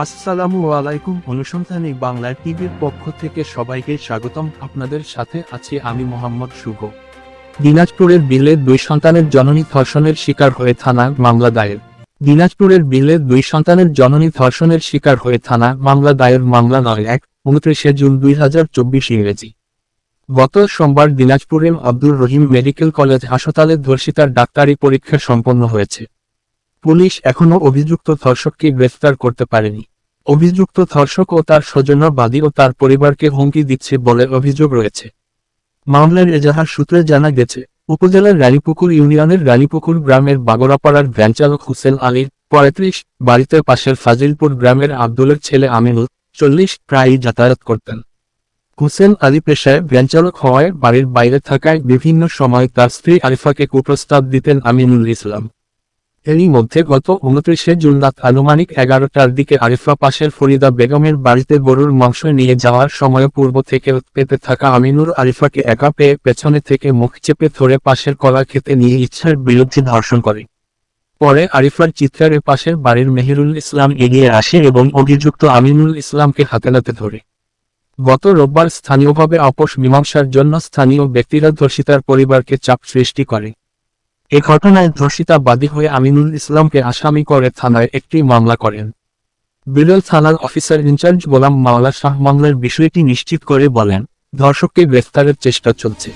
আসসালামু আলাইকুম। অনুসন্ধানী বাংলা টিভির পক্ষ থেকে সবাইকে স্বাগতম। আপনাদের সাথে আছি আমি মোহাম্মদ শুভ। দিনাজপুরের বিলে 2 সন্তানের জননী ধর্ষণের শিকার হয়ে থানায় মামলা দায়ের। দিনাজপুরের বিলে 2 সন্তানের জননী ধর্ষণের শিকার হয়ে থানায় মামলা দায়ের। মামলা ৯-১-২৯ জুন ২০২৪ ইংরেজি। গত সোমবার দিনাজপুরের আব্দুর রহিম মেডিকেল কলেজ হাসপাতালে ধর্ষিতার ডাক্তারি পরীক্ষা সম্পন্ন হয়েছে। পুলিশ এখনও অভিযুক্ত ধর্ষককে গ্রেফতার করতে পারেনি। অভিযুক্ত ধর্ষক ও তার স্বজনবাদী ও তার পরিবারকে হুমকি দিচ্ছে বলে অভিযোগ রয়েছে। মামলার এজাহার সূত্রে জানা গেছে, উপজেলার রানীপুকুর ইউনিয়নের রানীপুকুর গ্রামের বাগড়াপাড়ার ভ্যানচালক হুসেন আলীর ৩৫ বাড়িতে পাশের ফাজিলপুর গ্রামের আব্দুলের ছেলে আমিনুল ৪০ প্রায়ই যাতায়াত করতেন। হুসেন আলী পেশায় ভ্যানচালক হওয়ায় বাড়ির বাইরে থাকায় বিভিন্ন সময় তার স্ত্রী আরিফাকে কুপ্রস্তাব দিতেন আমিনুল ইসলাম। এরই মধ্যে গত ২৯ জুন রাত আনুমানিক ১১টার দিকে আরিফা পাশের ফরিদা বেগমের বাড়িতে গরুর মাংস নিয়ে যাওয়ার সময় পূর্ব থেকে পেতে থাকা আমিনুর আরিফাকে একা পেয়ে পেছনে থেকে মুখ চেপে ধরে পাশের কলা খেতে নিয়ে ইচ্ছার বিরুদ্ধে ধর্ষণ করে। পরে আরিফার চিৎকারে পাশের বাড়ির মেহেরুল ইসলাম এগিয়ে আসে এবং অভিযুক্ত আমিনুল ইসলামকে হাতে নাতে ধরে। গত রোববার স্থানীয়ভাবে আপোষ মীমাংসার জন্য স্থানীয় ব্যক্তিরা ধর্ষিতার পরিবারকে চাপ সৃষ্টি করে। এ ঘটনায় ধর্ষিতা বাদী হয়ে আমিনুল ইসলামকে আসামি করে থানায় একটি মামলা করেন। বিরল থানার অফিসার ইনচার্জ গোলাম মাওলা শাহ মামলার বিষয়টি নিশ্চিত করে বলেন, ধর্ষককে গ্রেফতারের চেষ্টা চলছে।